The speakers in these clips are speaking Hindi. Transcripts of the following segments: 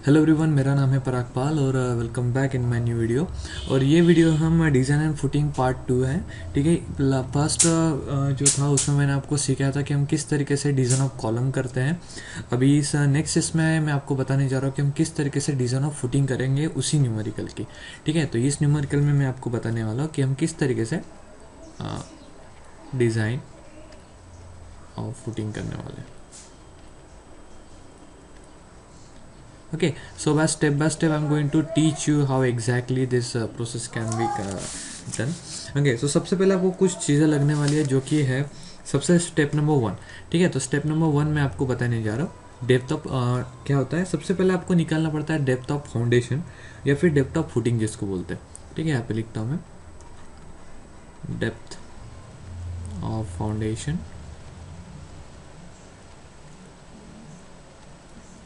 हेलो एवरीवन, मेरा नाम है पराग पाल और welcome back in my new video. और ये वीडियो हम डिज़ाइन एंड फुटिंग पार्ट 2 है। ठीक है, फर्स्ट जो था उसमें मैंने आपको सिखाया था कि हम किस तरीके से डिज़ाइन ऑफ कॉलम करते हैं। अभी इस नेक्स्ट इसमें मैं आपको बताने जा रहा हूँ कि हम किस तरीके से डिज़ाइन ऑफ फुटिंग करेंगे उसी न्यूमेरिकल की। ठीक है, तो इस न्यूमेरिकल में मैं आपको बताने वाला हूँ कि हम किस तरीके से डिज़ाइन ऑफ फुटिंग करने वाले हैं। Okay, so by step I'm going to teach you how exactly this process can be done. Okay, so सबसे पहले आपको कुछ चीज़ें लगने वाली है जो कि है सबसे स्टेप नंबर 1। ठीक है, तो स्टेप नंबर 1 मैं आपको बताने जा रहा हूँ। डेप्थ ऑफ क्या होता है, सबसे पहले आपको निकालना पड़ता है डेप्थ ऑफ फाउंडेशन या फिर डेप्थ ऑफ फुटिंग जिसको बोलते हैं। ठीक है, यहाँ पे लिखता हूँ मैं डेप्थ ऑफ फाउंडेशन।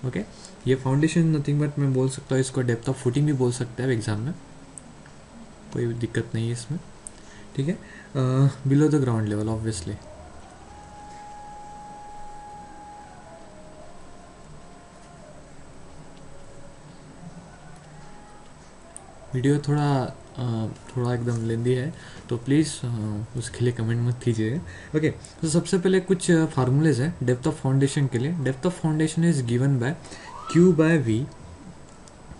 ओके, ये फाउंडेशन नथिंग बट मैं बोल सकता हूँ इसको डेप्थ ऑफ फुटिंग भी बोल सकते हैं एग्जाम में, कोई दिक्कत नहीं है इसमें। ठीक है, below the ground level obviously. Video थोड़ा एकदम लेंदी है तो प्लीज़ उसके लिए कमेंट मत कीजिएगा। ओके, तो सबसे पहले कुछ फार्मूलेज है डेप्थ ऑफ फाउंडेशन के लिए। Depth of foundation is given by q by v,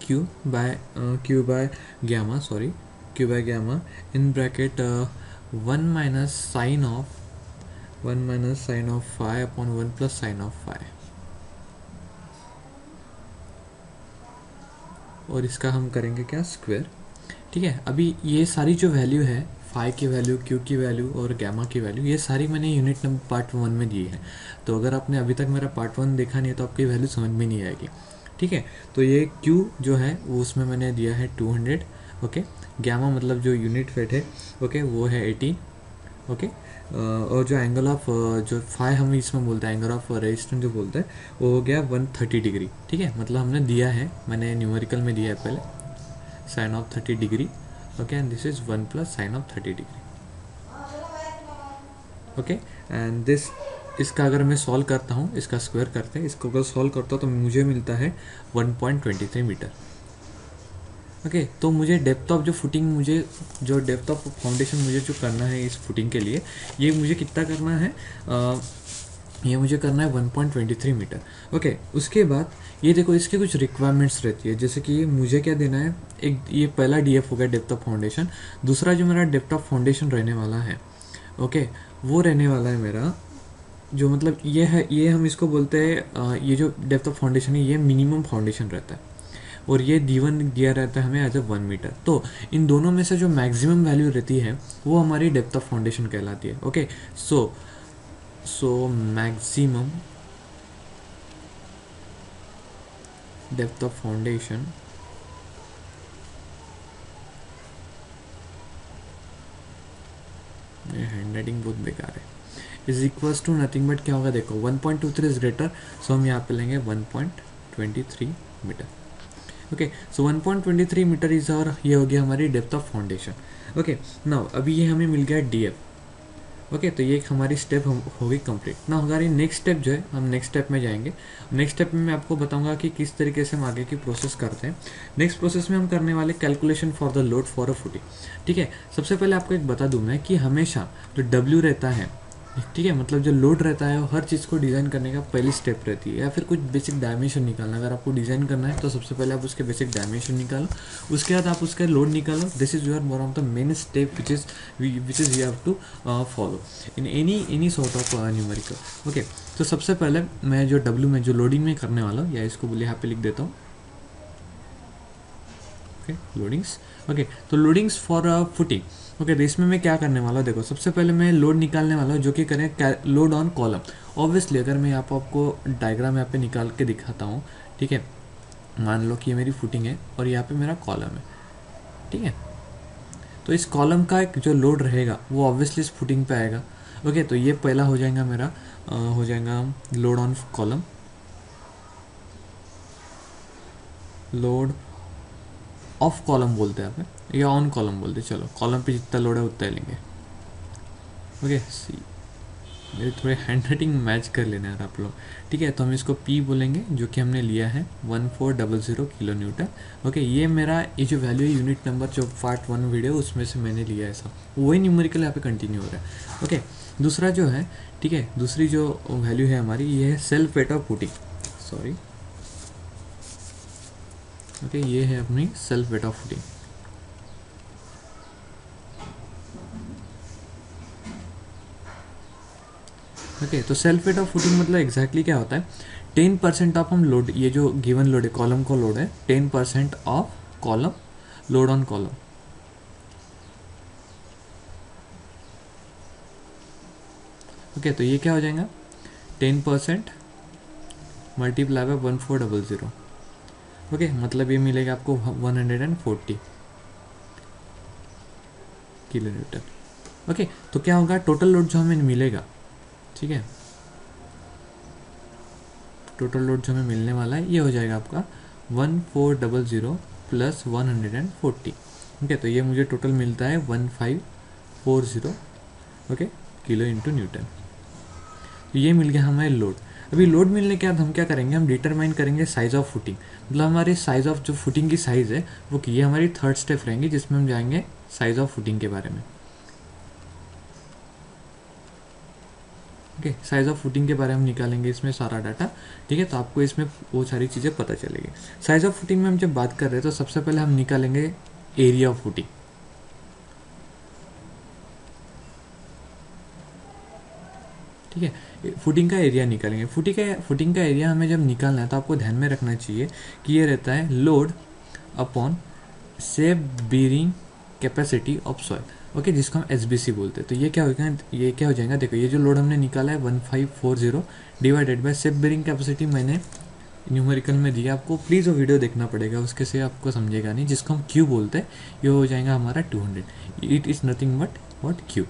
q by gamma in bracket 1 minus sine of phi upon 1 plus sine of phi. और इसका हम करेंगे क्या, स्क्वायर। ठीक है, अभी ये सारी जो वैल्यू है, फाई की वैल्यू, क्यू की वैल्यू और गैमा की वैल्यू, ये सारी मैंने यूनिट नंबर पार्ट 1 में दी है। तो अगर आपने अभी तक मेरा पार्ट 1 देखा नहीं है तो आपकी वैल्यू समझ में नहीं आएगी। ठीक है, तो ये क्यू जो है वो उसमें मैंने दिया है 200। ओके, गैमा मतलब जो यूनिट वेट है, ओके, वो है 18। ओके, और जो एंगल ऑफ जो फाई हम इसमें बोलते हैं, एंगल ऑफ रेजिस्टेंस जो बोलते हैं, वो हो गया 130 डिग्री। ठीक है, मतलब हमने दिया है, मैंने न्यूमेरिकल में दिया है पहले sine of 30 degree. Okay, and this is 1 plus sine of 30 degree. Okay, and this, इसका अगर मैं सॉल्व करता हूँ, इसका स्क्वायर करते हैं, इसको अगर सॉल्व करता हूँ तो मुझे मिलता है 1.23 मीटर। ओके, तो मुझे डेप्थ ऑफ जो फुटिंग, मुझे जो डेप्थ ऑफ फाउंडेशन मुझे जो करना है इस फुटिंग के लिए, ये मुझे कितना करना है, ये मुझे करना है 1.23 मीटर। ओके, उसके बाद ये देखो इसके कुछ रिक्वायरमेंट्स रहती है, जैसे कि मुझे क्या देना है, एक ये पहला डीएफ हो गया डेप्थ ऑफ फाउंडेशन। दूसरा जो मेरा डेप्थ ऑफ फाउंडेशन रहने वाला है, ओके, वो रहने वाला है मेरा जो, मतलब ये है, ये हम इसको बोलते हैं, ये जो डेप्थ ऑफ फाउंडेशन है ये मिनिमम फाउंडेशन रहता है और ये D1 दिया रहता है हमें एज ए 1 मीटर। तो इन दोनों में से जो मैक्सिमम वैल्यू रहती है वो हमारी डेप्थ ऑफ फाउंडेशन कहलाती है। Okay, so maximum depth of foundation handwriting बहुत बेकार है, is equals to nothing but क्या होगा, देखो 1.23 इज ग्रेटर, सो हम यहाँ पे लेंगे 1.23 metre. Okay, so 1.23 metre is और ये हो गया हमारी depth of foundation. Okay, now अभी ये हमें मिल गया डीएफ। ओके, तो ये एक हमारी स्टेप हो गई कंप्लीट। ना हमारी नेक्स्ट स्टेप जो है, हम नेक्स्ट स्टेप में जाएंगे। नेक्स्ट स्टेप में मैं आपको बताऊंगा कि किस तरीके से हम आगे की प्रोसेस करते हैं। नेक्स्ट प्रोसेस में हम करने वाले calculation for the load for a footing. ठीक है, सबसे पहले आपको एक बता दूं मैं कि हमेशा जो डब्ल्यू रहता है, ठीक है, मतलब जो लोड रहता है वो हर चीज़ को डिज़ाइन करने का पहली स्टेप रहती है, या फिर कुछ बेसिक डायमेंशन निकालना। अगर आपको डिज़ाइन करना है तो सबसे पहले आप उसके बेसिक डायमेंशन निकालो, उसके बाद आप उसका लोड निकालो। This is your one of the main step which is you have to follow in any sort of numerical. Okay, तो सबसे पहले मैं जो डब्ल्यू में जो लोडिंग में करने वाला हूँ, या इसको बोले यहाँ पे लिख देता हूँ, ओके, लोडिंग्स। ओके, तो लोडिंग्स फॉर फुटिंग। ओके, तो इसमें मैं क्या करने वाला हूँ, देखो सबसे पहले मैं लोड निकालने वाला हूँ जो कि करें लोड ऑन कॉलम। ऑब्वियसली अगर मैं यहाँ पर आपको डायग्राम यहाँ पे निकाल के दिखाता हूँ, ठीक है, मान लो कि ये मेरी फुटिंग है और यहाँ पे मेरा कॉलम है। ठीक है, तो इस कॉलम का एक जो लोड रहेगा वो ऑब्वियसली इस फुटिंग पे आएगा। ओके, तो ये पहला हो जाएगा मेरा, हो जाएगा load on column, load of column बोलते हैं आप, या ऑन कॉलम बोलते हैं। चलो, कॉलम पे जितना लोड है उतना ही लेंगे। ओके, सी मेरे थोड़े हैंड राइटिंग मैच कर लेना यार आप लोग, ठीक है। तो हम इसको P बोलेंगे, जो कि हमने लिया है 1400 किलो न्यूटन। ओके, ये मेरा ये जो वैल्यू है यूनिट नंबर जो पार्ट 1 वीडियो उसमें से मैंने लिया है, सब वही न्यूमेरिकल यहाँ पे कंटिन्यू हो रहा है। ओके, दूसरा जो है, ठीक है, दूसरी जो वैल्यू है हमारी ये है self weight of footing, sorry, okay, ये है अपनी self weight of footing. Okay, तो सेल्फ वेट ऑफ फुटिंग मतलब एग्जैक्टली क्या होता है, 10% ऑफ हम लोड, ये जो गिवन लोड है कॉलम को लोड है 10% of column load on column. Okay, तो ये क्या हो जाएगा 10% मल्टीप्लाई बाय 1400। ओके, मतलब ये मिलेगा आपको 140 किलो न्यूटन। ओके, तो क्या होगा टोटल लोड जो हमें मिलेगा, ठीक है, टोटल लोड जो हमें मिलने वाला है ये हो जाएगा आपका 1400 प्लस 140। ओके, तो ये मुझे टोटल मिलता है 1540, ओके, किलो इंटू न्यूटन। तो ये मिल गया हमें लोड। अभी लोड मिलने के बाद हम क्या करेंगे, हम डिटरमाइन करेंगे साइज ऑफ फुटिंग, मतलब हमारी साइज ऑफ जो फुटिंग की साइज़ है वो, ये हमारी थर्ड स्टेप रहेंगी जिसमें हम जाएंगे साइज ऑफ फुटिंग के बारे में। ओके, साइज ऑफ फुटिंग के बारे में हम निकालेंगे इसमें सारा डाटा, ठीक है, तो आपको इसमें वो सारी चीज़ें पता चलेगी। साइज ऑफ फुटिंग में हम जब बात कर रहे हैं तो सबसे पहले हम निकालेंगे एरिया ऑफ फुटिंग, ठीक है, फुटिंग का एरिया निकालेंगे। फुटिंग का एरिया हमें जब निकालना है तो आपको ध्यान में रखना चाहिए कि ये रहता है load upon safe bearing capacity of soil, okay, जिसको हम SBC बोलते हैं। तो ये क्या होगा, ये क्या हो जाएगा, देखो ये जो लोड हमने निकाला है 1540 divided by safe bearing capacity मैंने न्यूमेरिकल में दिया, आपको प्लीज़ वो वीडियो देखना पड़ेगा, उसके से आपको समझेगा नहीं, जिसको हम क्यू बोलते हैं, ये हो जाएगा हमारा 200। It is nothing but what Q.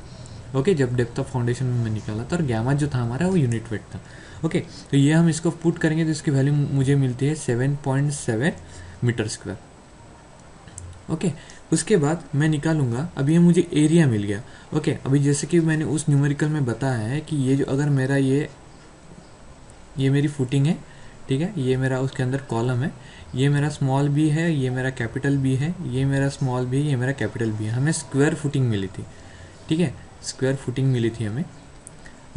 Okay, जब डेप्थ ऑफ फाउंडेशन में निकाला था और गैमा जो था हमारा वो यूनिट वेट था। ओके, तो ये हम इसको पुट करेंगे तो इसकी वैल्यू मुझे मिलती है 7.7 मीटर स्क्वायर। ओके, उसके बाद मैं निकालूंगा, अभी ये मुझे एरिया मिल गया। ओके, अभी जैसे कि मैंने उस न्यूमेरिकल में बताया है कि ये जो अगर मेरा ये मेरी फुटिंग है, ठीक है, ये मेरा उसके अंदर कॉलम है, ये मेरा स्मॉल बी है, ये मेरा कैपिटल बी है, ये मेरा स्मॉल बी है, ये मेरा कैपिटल बी है, हमें स्क्वायर फुटिंग मिली थी, ठीक है, स्क्वायर फुटिंग मिली थी हमें।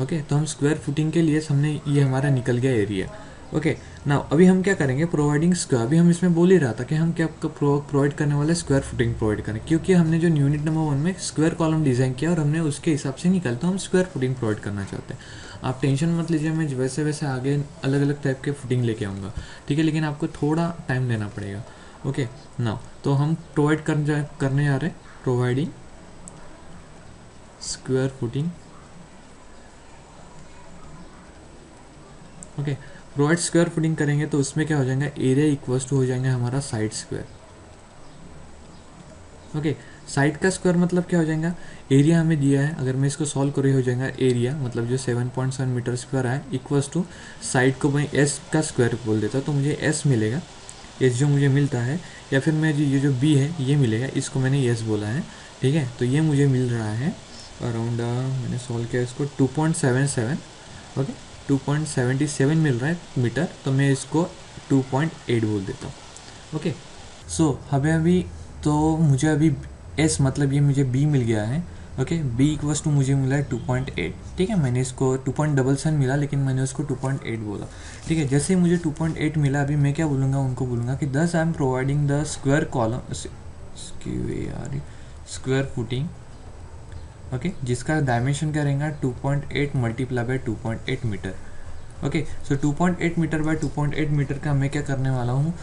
ओके, तो हम स्क्वायर फुटिंग के लिए हमने ये हमारा निकल गया एरिया। ओके, ना अभी हम क्या करेंगे, प्रोवाइडिंग स्क्वायर, अभी हम इसमें बोल ही रहा था कि हम क्या प्रोवाइड करने वाले स्क्वायर फुटिंग प्रोवाइड करें, क्योंकि हमने जो यूनिट नंबर 1 में स्क्वायर कॉलम डिज़ाइन किया और हमने उसके हिसाब से निकाला, तो हम स्क्वायर फुटिंग प्रोवाइड करना चाहते हैं। आप टेंशन मत लीजिए, मैं वैसे वैसे आगे अलग अलग टाइप के फुटिंग लेके आऊँगा, ठीक है, लेकिन आपको थोड़ा टाइम देना पड़ेगा। ओके, ना तो हम प्रोवाइड करने जा रहे हैं providing square footing. Okay, provide square footing करेंगे तो उसमें क्या हो जाएगा, एरिया इक्वल्स टू हो जाएगा हमारा साइड स्क्वायर। ओके, साइड का स्क्वायर मतलब क्या हो जाएगा, एरिया हमें दिया है, अगर मैं इसको सॉल्व करूँ हो जाएगा एरिया मतलब जो 7.7 मीटर स्क्वायर है इक्वल्स टू साइड को मैं S का स्क्वायर बोल देता हूँ, तो मुझे S मिलेगा, S जो मुझे मिलता है, या फिर मैं ये जो B है ये मिलेगा, इसको मैंने S बोला है, ठीक है, तो ये मुझे मिल रहा है अराउंड, मैंने सॉल्व किया इसको 2.77, ओके, 2.77 मिल रहा है मीटर, तो मैं इसको 2.8 बोल देता हूँ। ओके, सो हमें अभी, तो मुझे अभी S मतलब ये मुझे B मिल गया है। ओके, B इक्वल्स टू मुझे मिला है 2.8, ठीक है, मैंने इसको 2.77 मिला लेकिन मैंने उसको 2.8 बोला, ठीक है। जैसे ही मुझे 2.8 मिला, अभी मैं क्या बोलूँगा, उनको बोलूँगा कि दस I am providing the square column square footing, okay, जिसका डायमेंशन क्या रहेगा 2.8 multiply by 2.8 metre. Okay, so 2.8 metre by 2.8 metre का मैं क्या करने वाला हूँ,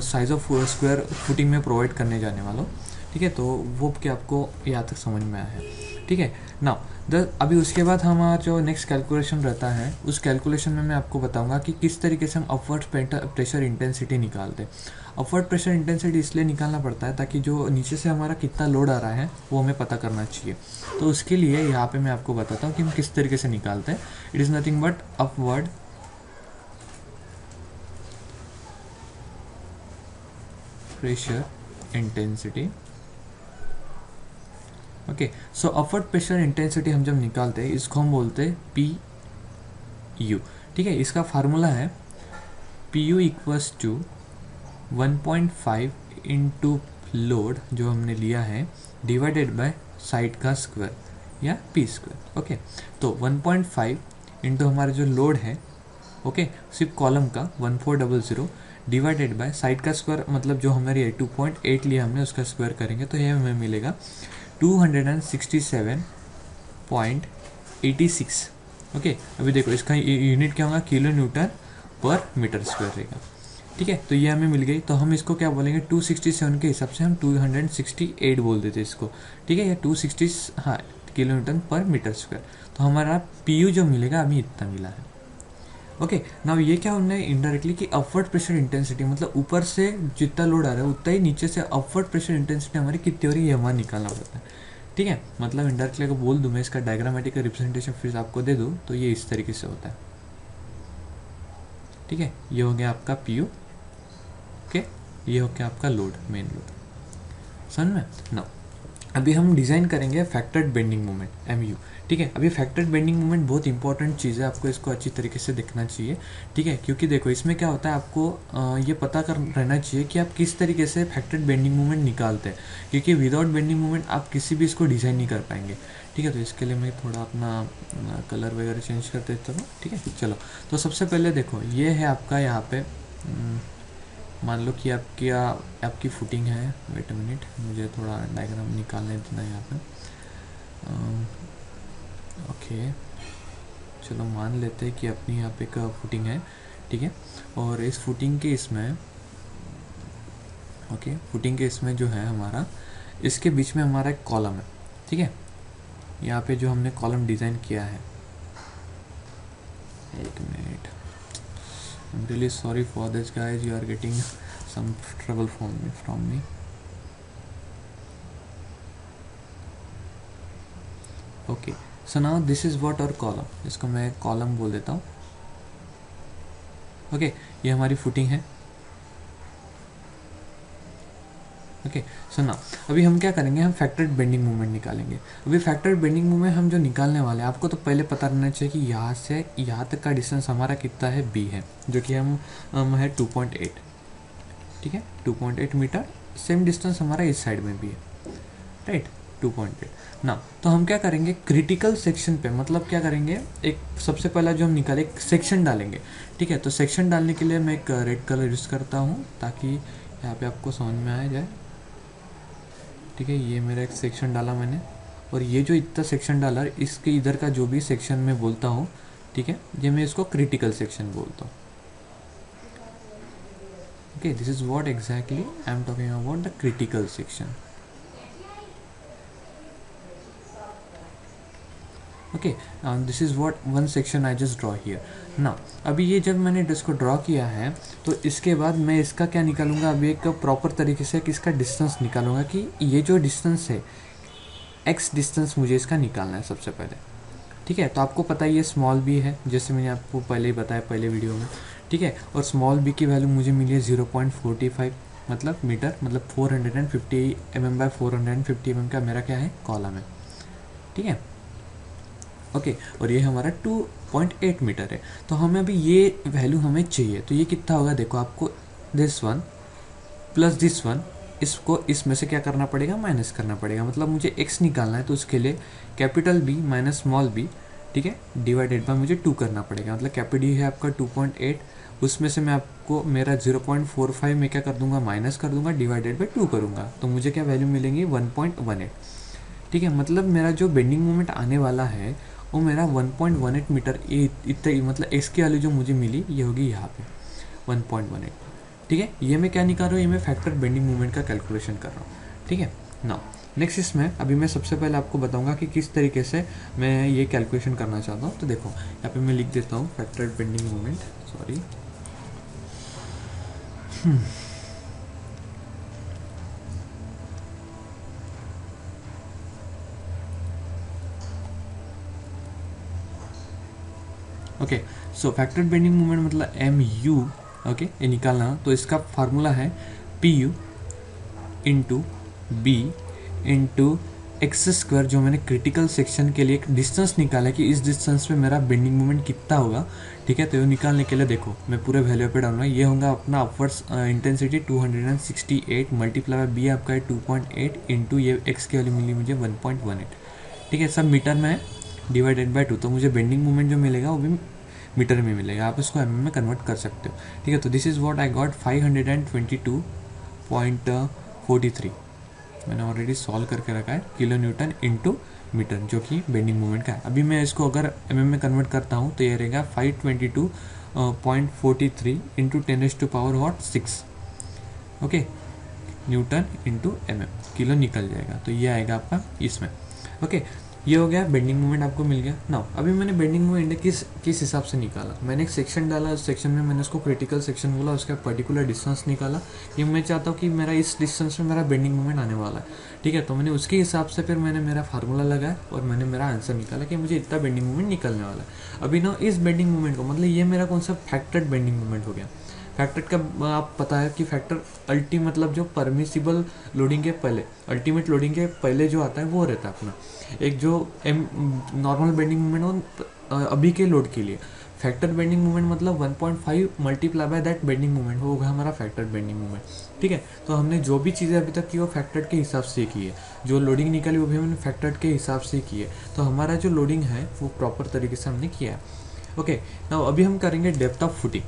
साइज ऑफ स्क्वायर फुटिंग में प्रोवाइड करने जाने वाला हूँ, ठीक है, तो वो क्या आपको यहाँ तक समझ में आया है, ठीक है ना। अभी उसके बाद हमारा जो नेक्स्ट कैलकुलेशन रहता है, उस कैलकुलेशन में मैं आपको बताऊंगा कि किस तरीके से हम अपवर्ड प्रेशर इंटेंसिटी निकालते हैं। अपवर्ड प्रेशर इंटेंसिटी इसलिए निकालना पड़ता है ताकि जो नीचे से हमारा कितना लोड आ रहा है वो हमें पता करना चाहिए, तो उसके लिए यहाँ पे मैं आपको बताता हूँ कि हम किस तरीके से निकालते हैं। It is nothing but upward pressure intensity okay, so upward pressure intensity हम जब निकालते हैं इसको हम बोलते हैं पी यू। ठीक है, इसका फार्मूला है P u equals to 1.5 into load जो हमने लिया है डिवाइडेड बाय साइड का स्क्वायर या पी स्क्वायर। ओके, तो 1.5 इंटू हमारा जो लोड है, ओके, सिर्फ कॉलम का 1400 डिवाइडेड बाय साइड का स्क्वायर, मतलब जो हमारी 2.8 लिया हमने उसका स्क्वायर करेंगे तो ये हमें मिलेगा 267.86। ओके, अभी देखो इसका यूनिट क्या होगा, किलो न्यूटन पर मीटर स्क्वायर रहेगा। ठीक है, तो ये हमें मिल गई, तो हम इसको क्या बोलेंगे 267 के हिसाब से हम 268 बोल देते इसको। ठीक है, या 260, हाँ, किलो न्यूटन पर मीटर स्क्वायर। तो हमारा पी यू जो मिलेगा अभी इतना मिला है। ओके, नाउ ये क्या हमने इनडायरेक्टली कि अपवर्ड प्रेशर इंटेंसिटी, मतलब ऊपर से जितना लोड आ रहा है उतना ही नीचे से अपवर्ड प्रेशर इंटेंसिटी हमारी कितनी हो रही है ये हमारा निकालना पड़ता है। ठीक है, मतलब इनडायरेक्टली अगर बोल दूँ मैं इसका डायग्रामेटिक रिप्रेजेंटेशन फिर आपको दे दूँ तो ये इस तरीके से होता है। ठीक है, ये हो गया आपका पी यू। ओके, ये हो गया आपका लोड, मेन लोड। समझ में ना? अभी हम डिज़ाइन करेंगे factored bending moment m u. ठीक है, अभी फैक्टर्ड बेंडिंग मोमेंट बहुत इंपॉर्टेंट चीज़ है, आपको इसको अच्छी तरीके से देखना चाहिए। ठीक है, क्योंकि देखो इसमें क्या होता है, आपको ये पता कर रहना चाहिए कि आप किस तरीके से फैक्टर्ड बेंडिंग मोमेंट निकालते हैं, क्योंकि विदाउट बेंडिंग मोमेंट आप किसी भी इसको डिज़ाइन नहीं कर पाएंगे। ठीक है, तो इसके लिए मैं थोड़ा अपना कलर वगैरह चेंज कर देता हूँ। ठीक है, चलो, तो सबसे पहले देखो ये है आपका यहाँ पे, मान लो कि आपकी फुटिंग है। वेट अ मिनट, मुझे थोड़ा डायग्राम निकालने देना यहाँ पे। ओके, चलो मान लेते हैं कि अपनी यहाँ पे एक फुटिंग है। ठीक है, और इस फुटिंग के इसमें, ओके, फुटिंग के इसमें जो है हमारा, इसके बीच में हमारा एक कॉलम है। ठीक है, यहाँ पे जो हमने कॉलम डिज़ाइन किया है, एक minute, I'm really sorry for this guys, you are getting some trouble from me. Okay, so now this is what our column, इसको मैं कॉलम बोल देता हूँ। ओके, ये हमारी फुटिंग है। ओके, सो ना अभी हम क्या करेंगे, हम फैक्टर्ड बेंडिंग मोमेंट निकालेंगे। अभी फैक्टर्ड बेंडिंग मोमेंट हम जो निकालने वाले हैं, आपको तो पहले पता रहना चाहिए कि यहाँ से यहाँ तक का डिस्टेंस हमारा कितना है, बी है, जो कि हम है 2.8। ठीक है, 2.8 मीटर। सेम डिस्टेंस हमारा इस साइड में भी है, राइट, 2.8 ना। तो हम क्या करेंगे, क्रिटिकल सेक्शन पे, मतलब क्या करेंगे, एक सबसे पहला जो हम निकाले एक सेक्शन डालेंगे। ठीक है, तो सेक्शन डालने के लिए मैं एक रेड कलर यूज़ करता हूँ ताकि यहाँ पे आपको समझ में आ जाए। ठीक है, ये मेरा एक सेक्शन डाला मैंने, और ये जो इतना सेक्शन डाला इसके इधर का जो भी सेक्शन मैं बोलता हूँ, ठीक है, ये मैं इसको क्रिटिकल सेक्शन बोलता हूँ। Okay, this is what exactly I am talking about, the critical section. Okay, this is what one section I just draw here ना। अभी ये जब मैंने इसको ड्रॉ किया है तो इसके बाद मैं इसका क्या निकालूंगा, अभी एक प्रॉपर तरीके से इसका डिस्टेंस निकालूंगा कि ये जो डिस्टेंस है, एक्स डिस्टेंस मुझे इसका निकालना है सबसे पहले। ठीक है, तो आपको पता है ये स्मॉल बी है, जैसे मैंने आपको पहले ही बताया पहले वीडियो में। ठीक है, और स्मॉल बी की वैल्यू मुझे मिली है 0.45 मतलब मीटर, मतलब 450 mm बाय 450 mm का मेरा क्या है, कॉलम है। ठीक है, ओके, और ये हमारा 2.8 मीटर है। तो हमें अभी ये वैल्यू हमें चाहिए, तो ये कितना होगा, देखो आपको this one plus this one, इसको इसमें से क्या करना पड़ेगा, माइनस करना पड़ेगा। मतलब मुझे x निकालना है तो उसके लिए capital B minus small b, ठीक है, डिवाइडेड बाय मुझे 2 करना पड़ेगा। मतलब कैपिटल D है आपका 2.8, उसमें से मैं आपको मेरा 0.45 में क्या कर दूंगा, माइनस कर दूंगा, डिवाइडेड बाय 2 करूँगा, तो मुझे क्या वैल्यू मिलेंगी 1.18। ठीक है, मतलब मेरा जो बेंडिंग मोमेंट आने वाला है वो मेरा 1.18 मीटर, ये इतना, मतलब x की वैल्यू जो मुझे मिली ये होगी यहाँ पे 1.18। ठीक है, ये मैं क्या निकाल रहा हूँ, ये मैं फैक्टर बेंडिंग मोमेंट का कैलकुलेशन कर रहा हूँ। ठीक है, नाउ नेक्स्ट इसमें अभी मैं सबसे पहले आपको बताऊंगा कि किस तरीके से मैं ये कैलकुलेशन करना चाहता हूँ। तो देखो यहाँ पे मैं लिख देता हूँ factor bending moment, sorry, okay, so factor bending moment मतलब एम यू, ओके, ये निकालना। तो इसका फार्मूला है P U into B into X square जो मैंने क्रिटिकल सेक्शन के लिए एक डिस्टेंस निकाला कि इस डिस्टेंस पे मेरा बेंडिंग मोमेंट कितना होगा, ठीक है। तो ये निकालने के लिए देखो मैं पूरे वैल्यू पे डालूंगा। ये होगा अपना upwards intensity 268 multiply by b आपका है 2.8 इंटू ये एक्स की वैल्यू मिली मुझे 1.18, ठीक है। सब मीटर में है, डिवाइडेड बाय 2, तो मुझे बेंडिंग मोमेंट जो मिलेगा वो भी मीटर में मिलेगा। आप इसको में कन्वर्ट कर सकते हो, ठीक है। तो this is what I got 522.43 मैंने ऑलरेडी सॉल्व करके रखा है, किलो न्यूटन इंटू मीटर, जो कि बेंडिंग मोमेंट का है। अभी मैं इसको अगर में कन्वर्ट करता हूँ तो ये रहेगा 522.43 into 10⁻⁶, okay, Newton into kilo निकल जाएगा। तो ये आएगा आपका इसमें, ओके। ये हो गया बेंडिंग मोमेंट, आपको मिल गया ना। अभी मैंने बेंडिंग मोमेंट किस हिसाब से निकाला, मैंने एक सेक्शन डाला, उस सेक्शन में मैंने उसको क्रिटिकल सेक्शन बोला, उसका पर्टिकुलर डिस्टेंस निकाला कि मैं चाहता हूँ कि मेरा इस डिस्टेंस में मेरा बेंडिंग मोमेंट आने वाला है, ठीक है। तो मैंने उसके हिसाब से फिर मैंने मेरा फार्मूला लगाया और मैंने मेरा आंसर निकाला कि मुझे इतना बेंडिंग मोमेंट निकलने वाला है। अभी ना इस बेंडिंग मोमेंट को, मतलब ये मेरा कौन सा फैक्टर्ड बेंडिंग मोमेंट हो गया। फैक्टर का आप पता है कि फैक्टर मतलब जो परमिसिबल लोडिंग के पहले, अल्टीमेट लोडिंग के पहले जो आता है वो रहता है अपना एक जो नॉर्मल बेंडिंग मोमेंट हो अभी के लोड के लिए। फैक्टर बेंडिंग मोमेंट मतलब 1.5 multiply by that bending moment होगा हमारा फैक्टर बेंडिंग मोमेंट, ठीक है। तो हमने जो भी चीज़ें अभी तक की वो फैक्टर के हिसाब से की है, जो लोडिंग निकाली वो भी हमने फैक्टर के हिसाब से की है। तो हमारा जो लोडिंग है वो प्रॉपर तरीके से हमने किया है, ओके। नाउ अभी हम करेंगे डेप्थ ऑफ फुटिंग,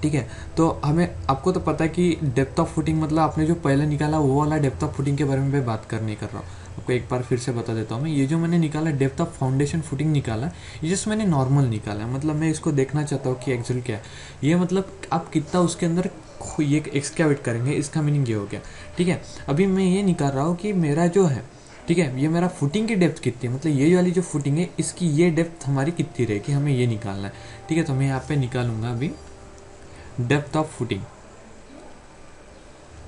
ठीक है। तो हमें, आपको तो पता है कि डेप्थ ऑफ फुटिंग मतलब आपने जो पहले निकाला वो वाला डेप्थ ऑफ फुटिंग के बारे में मैं बात कर नहीं कर रहा हूँ, आपको एक बार फिर से बता देता हूँ मैं। ये जो मैंने निकाला डेप्थ ऑफ फाउंडेशन फुटिंग निकाला, ये जस्ट मैंने नॉर्मल निकाला है, मतलब मैं इसको देखना चाहता हूँ कि एक्चुअल क्या है ये, मतलब आप कितना उसके अंदर ये एक्सकैवेट करेंगे, इसका मीनिंग ये हो गया, ठीक है। अभी मैं ये निकाल रहा हूँ कि मेरा जो है, ठीक है, ये मेरा फुटिंग की डेप्थ कितनी है, मतलब ये वाली जो फुटिंग है इसकी ये डेप्थ हमारी कितनी रहेगी, हमें ये निकालना है, ठीक है। तो मैं यहाँ पे निकालूंगा अभी डेप्थ ऑफ फुटिंग।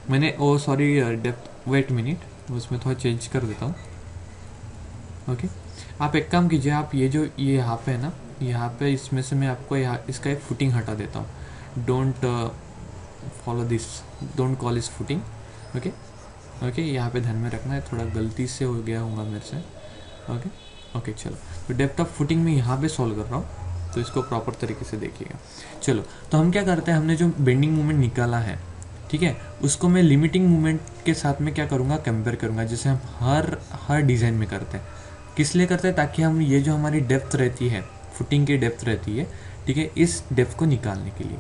मैंने सॉरी डेप्थ, वेट मिनट, उसमें थोड़ा चेंज कर देता हूँ, ओके। आप एक काम कीजिए, आप ये जो ये यहाँ पे है ना, यहाँ पे इसमें से मैं आपको यहाँ इसका एक फुटिंग हटा देता हूँ। Don't follow this, don't call इस फुटिंग, ओके ओके। यहाँ पे ध्यान में रखना है, थोड़ा गलती से हो गया होगा मेरे से, ओके ओके। चलो, तो डेप्थ ऑफ फुटिंग में यहाँ पे सॉल्व कर रहा हूँ, तो इसको प्रॉपर तरीके से देखिएगा। चलो, तो हम क्या करते हैं, हमने जो बेंडिंग मोमेंट निकाला है, ठीक है, उसको मैं लिमिटिंग मोमेंट के साथ में क्या करूँगा, कंपेयर करूँगा, जैसे हम हर डिज़ाइन में करते हैं। किस लिए करते हैं, ताकि हम ये जो हमारी डेप्थ रहती है, फुटिंग की डेप्थ रहती है, ठीक है, इस डेप्थ को निकालने के लिए,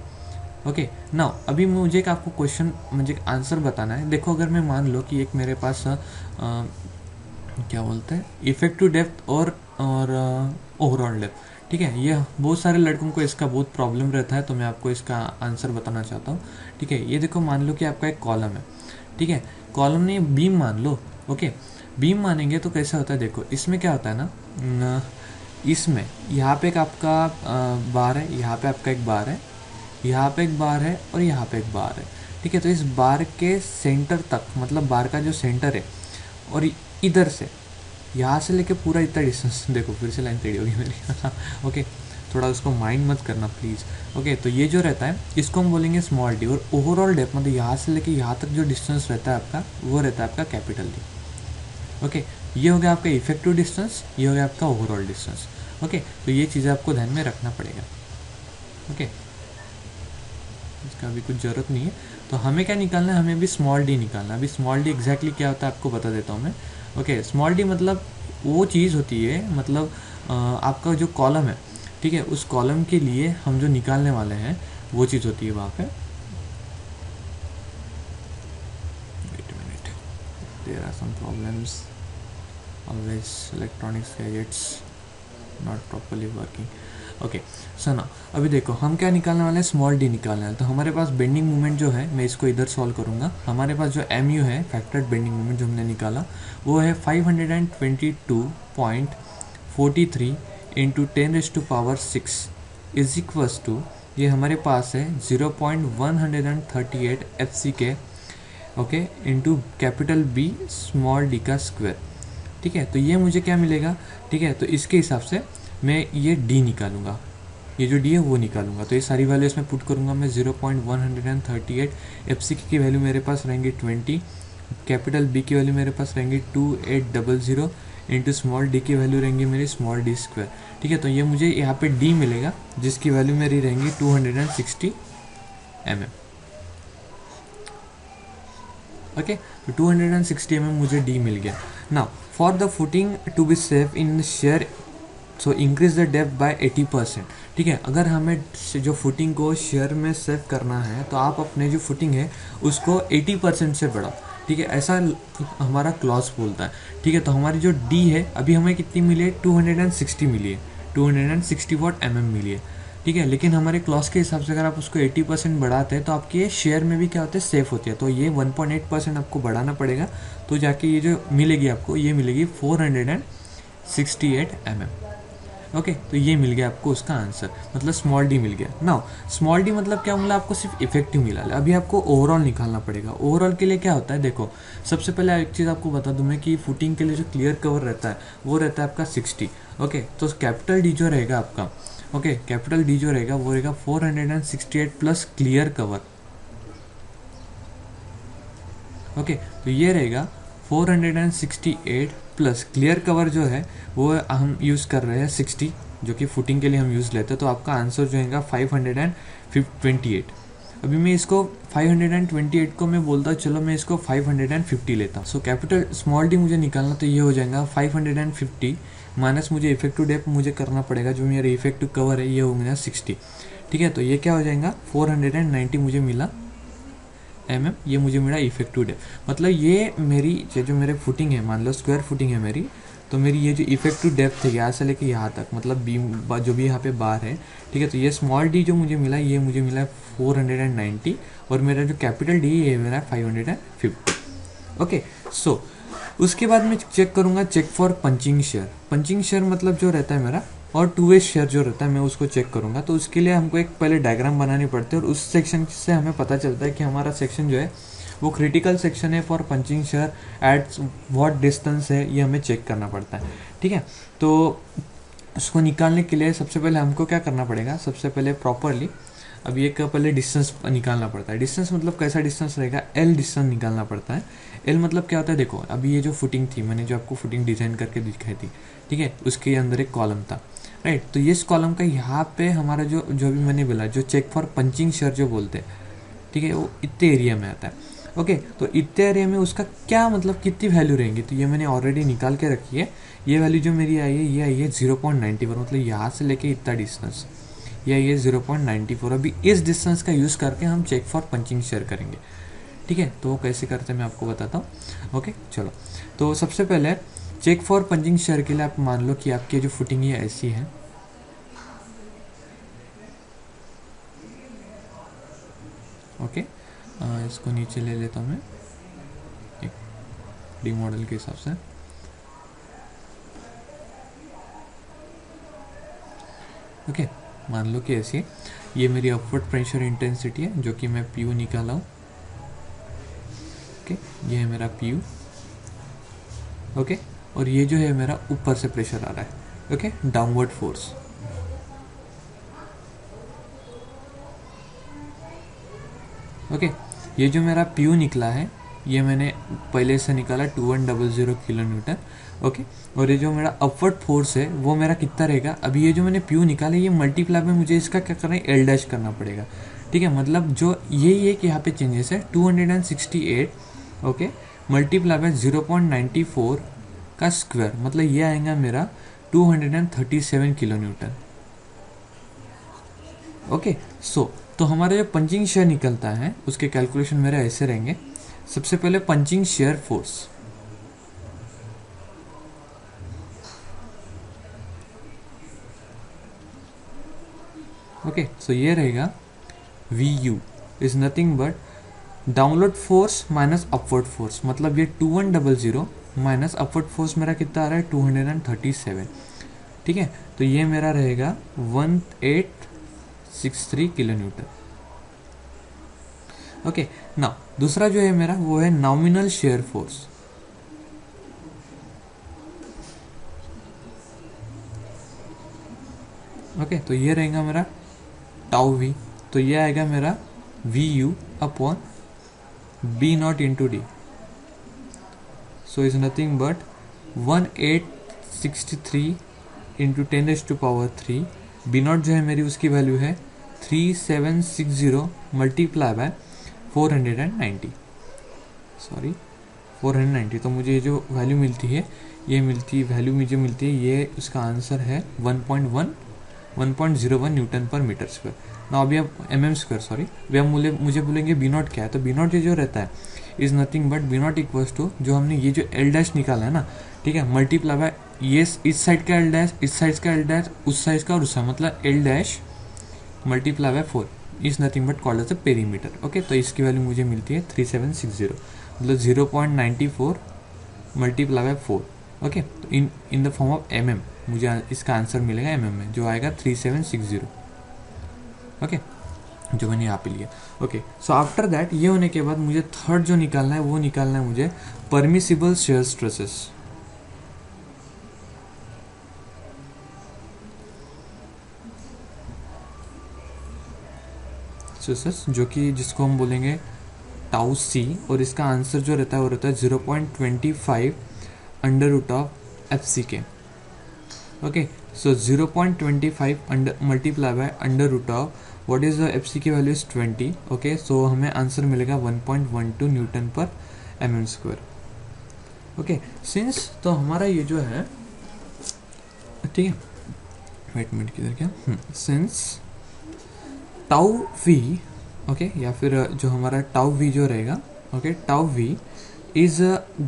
ओके। नाउ अभी मुझे एक आपको क्वेश्चन, मुझे आंसर बताना है। देखो, अगर मैं मान लो कि एक मेरे पास क्या बोलते हैं, इफेक्टिव डेप्थ और ओवरऑल डेप्थ, ठीक है। ये बहुत सारे लड़कों को इसका बहुत प्रॉब्लम रहता है, तो मैं आपको इसका आंसर बताना चाहता हूँ, ठीक है। ये देखो, मान लो कि आपका एक कॉलम है, ठीक है, कॉलम ने बीम मान लो, ओके। बीम मानेंगे तो कैसा होता है, देखो इसमें क्या होता है ना, इसमें यहाँ पे एक आपका बार है, यहाँ पे आपका एक बार है, यहाँ पे एक बार है और यहाँ पे एक बार है, ठीक है। तो इस बार के सेंटर तक, मतलब बार का जो सेंटर है, और इधर से यहाँ से लेके पूरा इतना डिस्टेंस, देखो फिर से लाइन टेढ़ी होगी मेरी ओके, थोड़ा उसको माइंड मत करना प्लीज़, ओके। तो ये जो रहता है इसको हम बोलेंगे स्मॉल डी, और ओवरऑल डेप्थ मतलब यहाँ से लेके यहाँ तक जो डिस्टेंस रहता है आपका, वो रहता है आपका कैपिटल डी, ओके। ये हो गया आपका इफेक्टिव डिस्टेंस, ये हो गया आपका ओवरऑल डिस्टेंस, ओके। तो ये चीज़ें आपको ध्यान में रखना पड़ेगा, ओके। इसका अभी कुछ ज़रूरत नहीं है। तो हमें क्या निकालना है, हमें भी स्मॉल डी निकालना है। अभी स्मॉल डी एग्जैक्टली क्या होता है आपको बता देता हूँ मैं, ओके। स्मॉल डी मतलब वो चीज़ होती है, मतलब आपका जो कॉलम है, ठीक है, उस कॉलम के लिए हम जो निकालने वाले हैं वो चीज़ होती है वहाँ पे। Wait a minute, there are some problems, always electronics gadgets not properly working, okay. सुना, अभी देखो हम क्या निकालने वाले हैं, स्मॉल डी निकालना है। तो हमारे पास बेंडिंग मोमेंट जो है, मैं इसको इधर सॉल्व करूँगा। हमारे पास जो MU है, फैक्टर्ड बेंडिंग मोमेंट जो हमने निकाला, वो है 522.43 इंटू 10⁻⁶ इज इक्वल्स टू, ये हमारे पास है 0.138 FCK, okay, into capital B small D का स्क्वायर, ठीक है। तो ये मुझे क्या मिलेगा, ठीक है। तो इसके हिसाब से मैं ये डी निकालूंगा, ये जो डी है वो निकालूंगा। तो ये सारी वैल्यू इसमें पुट करूंगा मैं, 0.138 FCK की वैल्यू मेरे पास रहेंगी 20, कैपिटल बी की वैल्यू मेरे पास रहेंगी 2800 इंटू स्मॉल डी की वैल्यू रहेंगी मेरी स्मॉल डी स्क्वायर। ठीक है, तो ये मुझे यहाँ पे डी मिलेगा जिसकी वैल्यू मेरी रहेंगी 260 mm। ओके, तो 260 mm मुझे डी मिल गया। Now for the footing to be safe in shear, so increase the depth by 80%। ठीक है, अगर हमें जो फुटिंग को शेयर में सेव करना है तो आप अपने जो फुटिंग है उसको 80% से बढ़ाओ। ठीक है, ऐसा हमारा क्लॉज बोलता है। ठीक है, तो हमारी जो डी है अभी हमें कितनी मिली है, 260 मिली है, 260 वॉट mm मिली है। ठीक है, लेकिन हमारे क्लॉज के हिसाब से अगर आप उसको 80% बढ़ाते हैं तो आपके शेयर में भी क्या होता है, सेफ होती है। तो ये 1.8% आपको बढ़ाना पड़ेगा, तो जाके ये जो मिलेगी आपको, ये मिलेगी 468 mm। ओके, तो ये मिल गया आपको उसका आंसर, मतलब स्मॉल डी मिल गया। नाउ स्मॉल डी मतलब क्या, मतलब आपको सिर्फ इफेक्टिव मिला। अभी आपको ओवरऑल निकालना पड़ेगा। ओवरऑल के लिए क्या होता है, देखो सबसे पहले एक चीज़ आपको बता दूं मैं कि फुटिंग के लिए जो क्लियर कवर रहता है वो रहता है आपका 60। ओके, तो कैपिटल डी जो रहेगा आपका, ओके कैपिटल डी जो रहेगा वो रहेगा 468 प्लस क्लियर कवर। ओके, तो ये रहेगा 468 प्लस क्लियर कवर जो है वो हम यूज़ कर रहे हैं 60, जो कि फुटिंग के लिए हम यूज़ लेते हैं। तो आपका आंसर जो है 528। अभी मैं इसको 528 को मैं बोलता हूँ, चलो मैं इसको 550 लेता हूँ। सो कैपिटल स्मॉल डी मुझे निकालना, तो ये हो जाएगा 550 माइनस मुझे इफेक्टिव डेप्थ मुझे करना पड़ेगा, जो मेरा इफेक्टिव कवर है ये हो गया 60। ठीक है, तो ये क्या हो जाएगा 490 मुझे मिला mm, ये मुझे मिला इफेक्टिव डेप्थ। मतलब ये मेरी जो मेरे फुटिंग है, मान लो स्क्वायर फुटिंग है मेरी, तो मेरी ये जो इफेक्टिव डेप्थ है यहाँ से लेके यहाँ तक, मतलब बीम जो भी यहाँ पे बार है। ठीक है, तो ये स्मॉल डी जो मुझे मिला, ये मुझे मिला 490, और मेरा जो कैपिटल डी ये मेरा 550। ओके, सो उसके बाद मैं चेक करूँगा, check for punching shear. Punching shear मतलब जो रहता है मेरा, और टू वे शेयर जो रहता है मैं उसको चेक करूँगा। तो उसके लिए हमको एक पहले डायग्राम बनानी पड़ती है, और उस सेक्शन से हमें पता चलता है कि हमारा सेक्शन जो है वो क्रिटिकल सेक्शन है for punching share at what distance है, ये हमें चेक करना पड़ता है। ठीक है, तो उसको निकालने के लिए सबसे पहले हमको क्या करना पड़ेगा, सबसे पहले प्रॉपरली अब ये का पहले डिस्टेंस निकालना पड़ता है। डिस्टेंस मतलब कैसा डिस्टेंस रहेगा, एल डिस्टेंस निकालना पड़ता है। एल मतलब क्या होता है, देखो अभी ये जो फुटिंग थी, मैंने जो आपको फुटिंग डिजाइन करके दिखाई थी, ठीक है, उसके अंदर एक कॉलम था, राइट। तो इस कॉलम का यहाँ पे हमारा जो भी मैंने बोला, जो चेक फॉर पंचिंग शेयर जो बोलते हैं, ठीक है, वो इतने एरिया में आता है। ओके, तो इतने एरिया में उसका क्या मतलब कितनी वैल्यू रहेंगी, तो ये मैंने ऑलरेडी निकाल के रखी है। ये वैल्यू जो मेरी आई है, ये आई है 0.94, मतलब यहाँ से लेके इतना डिस्टेंस, ये 0.94। अभी इस डिस्टेंस का यूज़ करके हम चेक फॉर पंचिंग शेयर करेंगे। ठीक है, तो वो कैसे करते हैं मैं आपको बताता हूँ। ओके, चलो, तो सबसे पहले चेक फॉर पंचिंग शेयर के लिए आप मान लो कि आपकी जो फुटिंग ये ऐसी है। ओके, इसको नीचे ले लेता हूँ मैं एक डी मॉडल के हिसाब से। ओके, मान लो कि ऐसी है, ये मेरी अपवर्ड प्रेशर इंटेंसिटी है जो कि मैं पीयू निकाला हूँ। ओके, ये है मेरा पीयू। ओके, और ये जो है मेरा ऊपर से प्रेशर आ रहा है। Okay, downward force. ओके, ये जो मेरा पीयू निकला है, ये मैंने पहले से निकाला 2100 किलो न्यूटन। ओके, और ये जो मेरा अपवर्ड फोर्स है वो मेरा कितना रहेगा, अभी ये जो मैंने पीयू निकाला, ये मल्टीप्लाई में मुझे इसका क्या करना है, एल डैश करना पड़ेगा। ठीक है, मतलब जो ये कि यहाँ पे चेंजेस है 268, ओके, मल्टीप्लाई में 0.94 का स्क्वायर, मतलब ये आएगा मेरा 237 किलो न्यूटन। ओके, सो तो हमारा जो पंचिंग शेयर निकलता है उसके कैलकुलेशन मेरे ऐसे रहेंगे। सबसे पहले पंचिंग शेयर फोर्स, ओके, सो ये रहेगा VU is nothing but downward force minus upward force, मतलब ये 2100 माइनस अपवर्ड फोर्स मेरा कितना आ रहा है 237। ठीक है, तो ये मेरा रहेगा 1863 किलो न्यूटन। ओके, नाउ दूसरा जो है मेरा वो है नॉमिनल शेयर फोर्स। ओके, तो ये रहेगा मेरा टाउ वी, तो ये आएगा मेरा VU upon B0 into d. So is nothing but 1863 into 10⁻³ b naught जो है मेरी उसकी वैल्यू है 3760 मल्टीप्लाई बाय 490, सॉरी 490। तो मुझे ये जो वैल्यू मिलती है ये वैल्यू मुझे मिलती है, ये उसका आंसर है 1.01 न्यूटन पर मीटर स्क्वायर। ना अभी आप mm², सॉरी अभी आप मुझे बोलेंगे बी नॉट क्या है, तो बी नॉट ये जो रहता है is nothing but b naught equals to जो हमने ये जो एल डैश निकाला है ना, ठीक है, मल्टीप्लाई बाय ये इस साइड का एल डैश, इस साइड का एल डैश, उस साइड का और उस साइड, मतलब l dash multiply by 4 is nothing but called as a perimeter. Okay, तो इसकी वैल्यू मुझे मिलती है 3760, मतलब 0.94 मल्टीप्लाई बाय 4। ओके, तो in the form of mm मुझे इसका आंसर मिलेगा mm में, जो आएगा 3760। ओके, जो मैंने यहाँ पे लिया। ओके, सो आफ्टर दैट ये होने के बाद मुझे थर्ड जो निकालना है वो निकालना है मुझे परमिसिबल शेयर स्ट्रेसेस। जो कि जिसको हम बोलेंगे टाउ सी, और इसका आंसर जो रहता है वो रहता है 0.25 √f(c)k। Okay, so 0.25 multiply by √, what is the f(c)k value is 20। Okay, so हमें आंसर मिलेगा 1.12 न्यूटन पर mm²। ओके, सिंस तो हमारा ये जो है, ठीक है, वेट मिनट किधर क्या, सिंस टाउ वी, ओके, या फिर जो हमारा टाउ वी जो रहेगा, okay, tau v is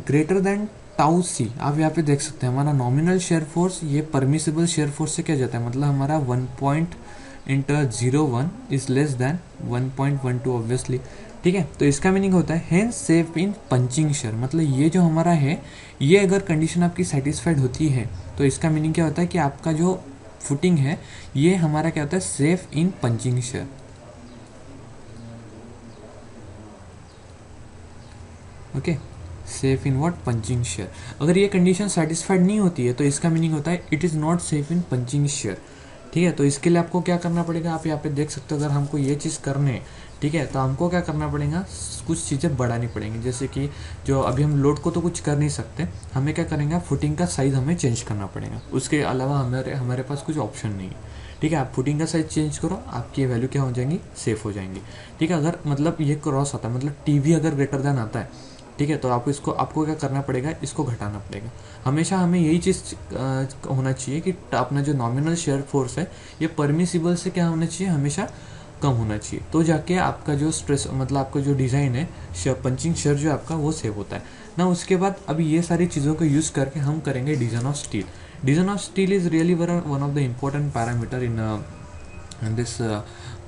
greater than tau c. आप यहाँ पे देख सकते हैं हमारा नॉमिनल शेयर फोर्स ये परमिसिबल शेयर फोर्स से क्या जाता है, मतलब हमारा 1.01 इज लेस देन 1.12 ऑब्वियसली, ठीक है। तो इसका मीनिंग होता है hence safe in punching shear, मतलब ये जो हमारा है ये अगर कंडीशन आपकी सेटिस्फाइड होती है तो इसका मीनिंग क्या होता है कि आपका जो फुटिंग है ये हमारा क्या होता है safe in punching share. Okay, safe in what, punching share. अगर ये कंडीशन सेटिस्फाइड नहीं होती है तो इसका मीनिंग होता है it is not safe in punching share, ठीक है। तो इसके लिए आपको क्या करना पड़ेगा, आप यहाँ पे देख सकते हो, अगर हमको ये चीज़ करने है, ठीक है, तो हमको क्या करना पड़ेगा, कुछ चीज़ें बढ़ानी पड़ेंगी। जैसे कि जो अभी हम लोड को तो कुछ कर नहीं सकते, हमें क्या करेंगे, फुटिंग का साइज़ हमें चेंज करना पड़ेगा, उसके अलावा हमारे पास कुछ ऑप्शन नहीं है, ठीक है। आप फुटिंग का साइज चेंज करो, आपकी वैल्यू क्या हो जाएंगी, सेफ हो जाएंगी, ठीक है। अगर मतलब ये क्रॉस आता है, मतलब टीवी अगर ग्रेटर देन आता है, ठीक है, तो आपको क्या करना पड़ेगा, इसको घटाना पड़ेगा। हमेशा हमें यही चीज़ होना चाहिए कि अपना जो नॉमिनल शेयर फोर्स है ये परमिसिबल से क्या होना चाहिए, हमेशा कम होना चाहिए, तो जाके आपका जो स्ट्रेस, मतलब आपका जो डिज़ाइन है पंचिंग शेयर जो आपका वो सेव होता है ना। उसके बाद अभी ये सारी चीज़ों को यूज़ करके हम करेंगे design of steel. Design of steel is really one of the important parameter in this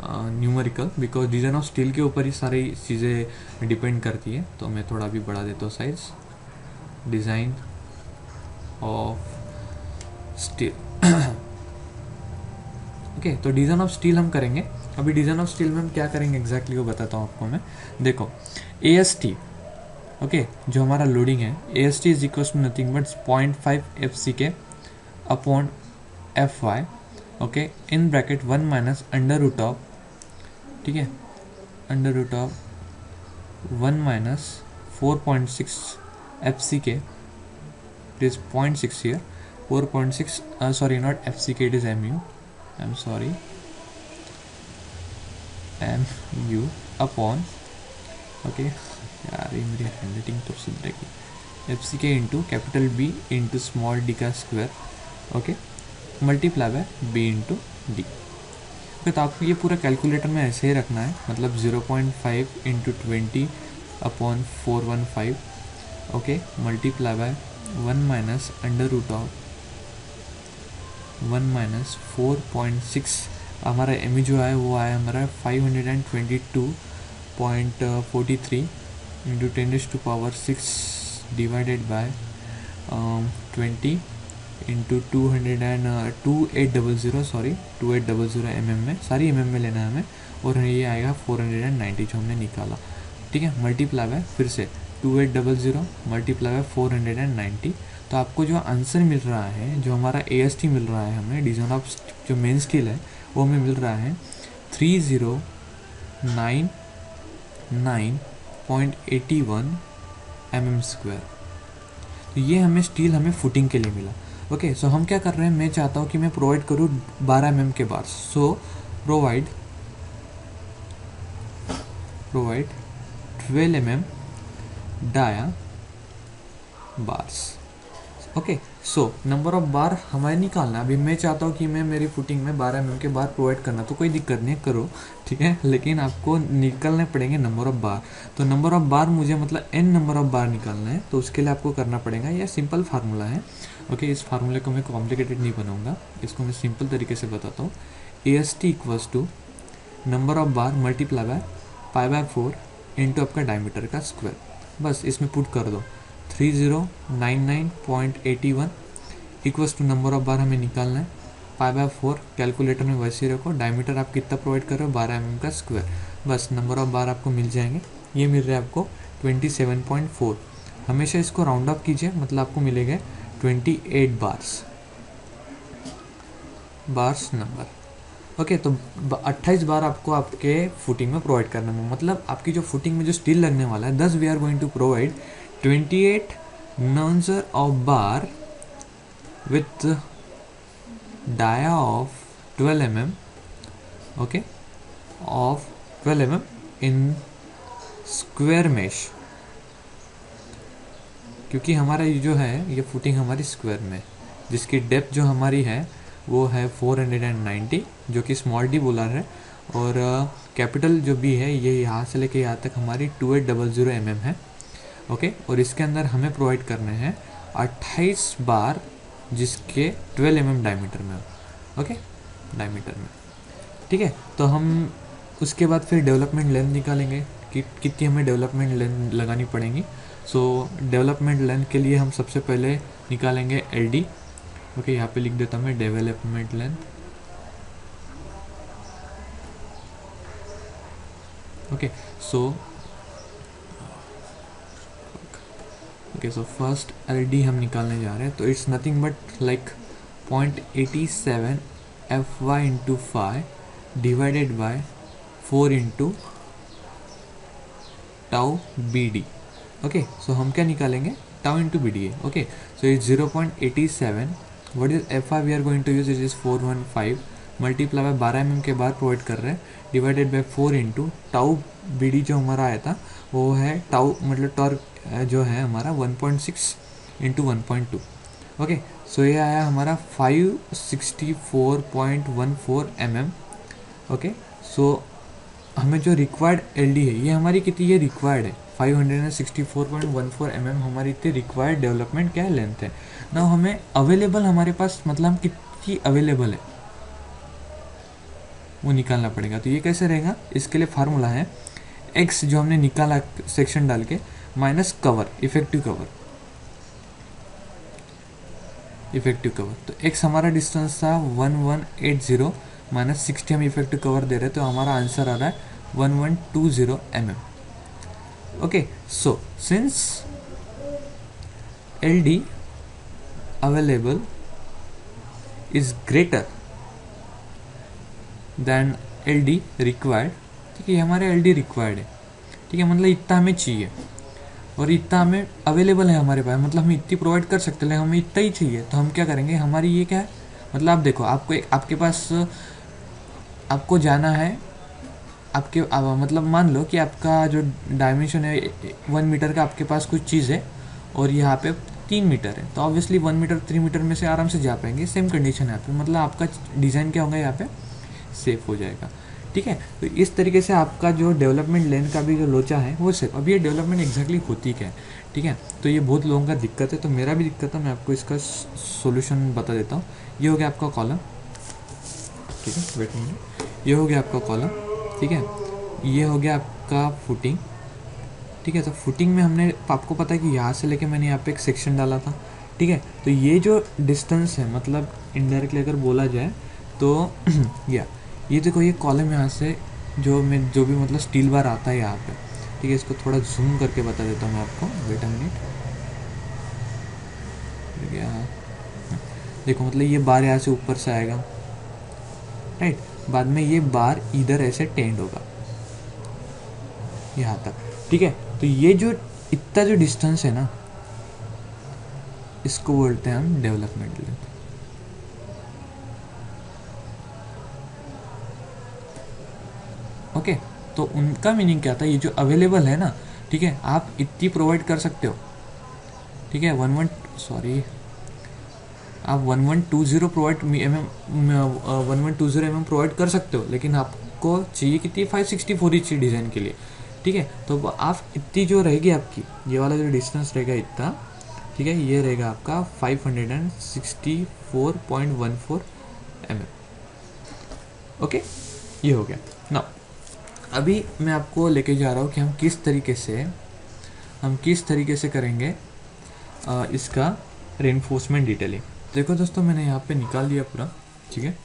numerical, because design of steel के ऊपर ही सारी चीज़ें डिपेंड करती है। तो मैं थोड़ा भी बढ़ा देता हूँ size, design of steel. Okay, तो डिज़ाइन ऑफ स्टील हम करेंगे। अभी डिज़ाइन ऑफ स्टील में हम क्या करेंगे एग्जैक्टली वो बताता हूँ आपको मैं। देखो AST, ओके, जो हमारा लोडिंग है AST is equal to nothing but 0.5 FCK upon FY, okay, in bracket 1 minus √, ठीक है, √1 minus 4.6 FCK, it is 0.6 here, 4.6 sorry not FCK, it is MU, I'm sorry, MU upon, okay यार ये मेरी हैंडराइटिंग तो सुधरेगी, FCK into capital B into small d का square, okay, multiply by B into D. Okay, तो आपको ये पूरा कैलकुलेटर में ऐसे ही रखना है, मतलब 0.5 into 20 upon 415, okay, multiply by 1 minus √1 minus 4.6, हमारा एम जो है वो आया हमारा 522.43 into 10⁻6 divided by 20 into 2800, sorry 2800 mm में, सारी mm में लेना है हमें, और ये आएगा 490 जो हमने निकाला, ठीक है, मल्टीप्लाई बाय फिर से 2800 मल्टीप्लाई बाय 490। तो आपको जो आंसर मिल रहा है, जो हमारा AST मिल रहा है हमें, डिज़ाइन ऑफ जो मेन स्केल है वो हमें मिल रहा है 3099.81 mm²। तो ये हमें स्टील हमें फुटिंग के लिए मिला। ओके, सो हम क्या कर रहे हैं, मैं चाहता हूँ कि मैं प्रोवाइड करूँ 12 mm के bars. So provide 12 mm dia bars. Okay, so number of bar हमारे निकालना है। अभी मैं चाहता हूँ कि मैं मेरी फुटिंग में 12 mm के बार प्रोवाइड करना, तो कोई दिक्कत नहीं है, करो, ठीक है, लेकिन आपको निकालने पड़ेंगे नंबर ऑफ बार। तो नंबर ऑफ बार मुझे मतलब n नंबर ऑफ बार निकालना है, तो उसके लिए आपको करना पड़ेगा, यह सिंपल फार्मूला है। ओके, इस फार्मूले को मैं कॉम्प्लिकेटेड नहीं बनाऊंगा, इसको मैं सिंपल तरीके से बताता हूँ। AST equals to number of bar multiply by π/4 into आपका डायमीटर का स्क्वायर। बस इसमें पुट कर दो 3099.81 equals to number of bar हमें निकालना है, π/4 कैलकुलेटर में वैसे ही रखो, डायमीटर आप कितना प्रोवाइड कर रहे हो 12 mm का स्क्वायर। बस नंबर ऑफ बार आपको मिल जाएंगे, ये मिल रहा है आपको 27.4। हमेशा इसको राउंड अप कीजिए, मतलब आपको मिलेगा 28 बार्स नंबर। ओके, तो 28 बार आपको आपके फुटिंग में प्रोवाइड करना है, मतलब आपकी जो फुटिंग में जो स्टील लगने वाला है, 10 we are going to provide 28 number of bar with dia of 12 mm, okay, of 12 mm in square mesh, क्योंकि हमारा ये जो है ये फुटिंग हमारी स्क्वायर में, जिसकी डेप्थ जो हमारी है वो है 490, जो कि स्मॉल डी बोला है, और कैपिटल जो भी है ये यहाँ से लेके यहाँ तक हमारी 2800 mm है। ओके, और इसके अंदर हमें प्रोवाइड करने हैं 28 बार, जिसके 12 mm डायमीटर में हो। ओके, डायमीटर में, ठीक है। तो हम उसके बाद फिर डेवलपमेंट लेंथ निकालेंगे कि कितनी हमें डेवलपमेंट लेंथ लगानी पड़ेगी। सो डेवलपमेंट लेंथ के लिए हम सबसे पहले निकालेंगे LD। ओके, यहाँ पे लिख देता हूँ मैं development length. Okay, so first LD हम निकालने जा रहे हैं, तो it's nothing but like 0.87 FY into 5 divided by 4 into tau BD। Okay, so हम क्या निकालेंगे, टाउ इंटू BD है। Okay, so it's 0.87, what is FY we are going to use, it is 415 multiply by 12 mm के बाद प्रोवाइड कर रहे हैं, divided by 4 into tau BD जो हमारा आया था वो है टाउ, मतलब टॉर्क जो है हमारा 1.6 इंटू 1.2। ओके, सो ये आया हमारा 564.14 mm। ओके, सो हमें जो रिक्वायर्ड LD है ये हमारी कितनी, ये रिक्वायर्ड है 564.14 mm, हमारी इतनी रिक्वायर्ड डेवलपमेंट क्या है, लेंथ है ना। हमें अवेलेबल हमारे पास, मतलब हम कितनी अवेलेबल है वो निकालना पड़ेगा। तो ये कैसे रहेगा, इसके लिए फार्मूला है x जो हमने निकाला सेक्शन डाल के माइनस कवर, इफेक्टिव कवर। तो x हमारा डिस्टेंस था 1180 माइनस 60 हम इफेक्टिव कवर दे रहे हैं, तो हमारा आंसर आ रहा है 1120 mm। Okay, so since LD available is greater then LD required, ठीक है, हमारे LD रिक्वायर्ड है, ठीक है, मतलब इतना हमें चाहिए और इतना हमें अवेलेबल है हमारे पास, मतलब हम इतनी प्रोवाइड कर सकते हैं, हमें इतना ही चाहिए। तो हम क्या करेंगे, हमारी ये क्या है, मतलब आप देखो, आपके पास आपको जाना है, आपके मतलब मान लो कि आपका जो डायमेंशन है 1 मीटर का, आपके पास कुछ चीज़ है और यहाँ पे 3 मीटर है, तो ऑब्वियसली 1 मीटर 3 मीटर में से आराम से जा पाएंगे। सेम कंडीशन है यहाँ पे, मतलब आपका डिज़ाइन क्या होगा, यहाँ पे सेफ हो जाएगा, ठीक है। तो इस तरीके से आपका जो डेवलपमेंट लेंथ का भी जो लोचा है वो सेफ। अब ये डेवलपमेंट एग्जैक्टली होती क्या है, ठीक है, तो ये बहुत लोगों का दिक्कत है, तो मेरा भी दिक्कत है, मैं आपको इसका सोल्यूशन बता देता हूँ। ये हो गया आपका कॉलम, ठीक है, वेट मिनट, ये हो गया आपका कॉलम, ठीक है, ये हो गया आपका फुटिंग, ठीक है। तो फुटिंग में हमने, आपको पता है कि यहाँ से लेके मैंने यहाँ पे एक सेक्शन डाला था, ठीक है। तो ये जो डिस्टेंस है, मतलब इनडायरेक्टली अगर बोला जाए तो ये देखो, ये कॉलम यहाँ से जो भी मतलब स्टील बार आता है यहाँ पे, ठीक है, इसको थोड़ा जूम करके बता देता हूँ मैं आपको, वेट अ मिनट, देखो, मतलब ये बार यहाँ से ऊपर से आएगा, राइट, बाद में ये बार इधर ऐसे टेंड होगा यहाँ तक, ठीक है। तो ये जो इतना जो डिस्टेंस है ना, इसको बोलते हैं हम डेवलपमेंट लेंथ। ओके, तो उनका मीनिंग क्या था, ये जो अवेलेबल है ना, ठीक है, आप इतनी प्रोवाइड कर सकते हो, ठीक है, 1120 प्रोवाइड mm 1120 mm प्रोवाइड कर सकते हो, लेकिन आपको चाहिए कितनी 564 ही चाहिए डिज़ाइन के लिए, ठीक है। तो आप इतनी जो रहेगी आपकी, ये वाला जो डिस्टेंस रहेगा इतना, ठीक है, ये रहेगा आपका 564.14 mm। ओके, ये हो गया ना। अभी मैं आपको लेके जा रहा हूँ कि हम किस तरीके से करेंगे इसका रेनफोर्समेंट डिटेलिंग। देखो दोस्तों, मैंने यहाँ पे निकाल दिया पूरा, ठीक है।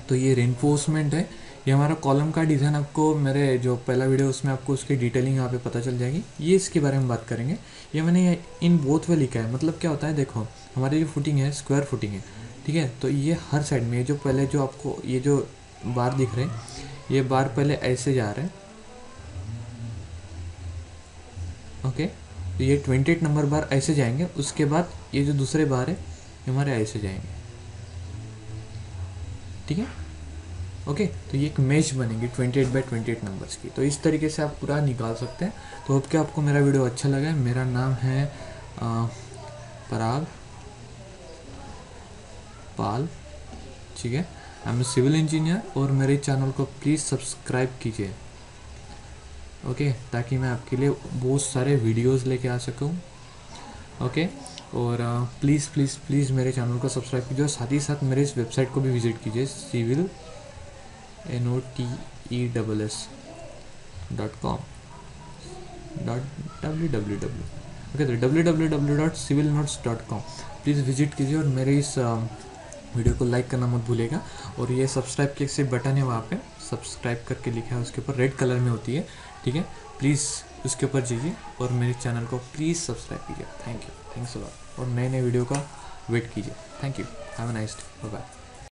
तो ये रेनफोर्समेंट है, ये हमारा कॉलम का डिज़ाइन, आपको मेरे जो पहला वीडियो उसमें आपको उसकी डिटेलिंग यहाँ पे पता चल जाएगी। ये इसके बारे में बात करेंगे। ये मैंने इन बोथ वे लिखा है, मतलब क्या होता है, देखो हमारी जो फुटिंग है स्क्वायर फुटिंग है, ठीक है। तो ये हर साइड में जो पहले जो आपको ये जो बार दिख रहे हैं, ये बार पहले ऐसे जा रहे हैं, ओके। तो ये 28 नंबर बार ऐसे जाएंगे, उसके बाद ये जो दूसरे बार है ये हमारे ऐसे जाएंगे, ठीक है, ओके। तो ये एक मेश बनेगी 28/28 नंबर्स की। तो इस तरीके से आप पूरा निकाल सकते हैं। तो होप कि आपको मेरा वीडियो अच्छा लगा है। मेरा नाम है पराग पाल, ठीक है। I am a civil engineer, और मेरे चैनल को प्लीज़ सब्सक्राइब कीजिए, ओके, ताकि मैं आपके लिए बहुत सारे वीडियोस लेके आ सकूं, ओके। और प्लीज़ प्लीज़ प्लीज़ मेरे चैनल को सब्सक्राइब कीजिए, और साथ ही साथ मेरे इस वेबसाइट को भी विजिट कीजिए, civil notes.com .www, ओके, तो www.civilnotes.com प्लीज़ विजिट कीजिए, और मेरे इस वीडियो को लाइक करना मत भूलिएगा। और ये सब्सक्राइब के से बटन है, वहाँ पे सब्सक्राइब करके लिखा है, उसके ऊपर रेड कलर में होती है, ठीक है। प्लीज़ उसके ऊपर जाइए और मेरे चैनल को प्लीज़ सब्सक्राइब कीजिए। थैंक्स अ लॉट, और नए नए वीडियो का वेट कीजिए। Thank you, have a nice day, bye bye.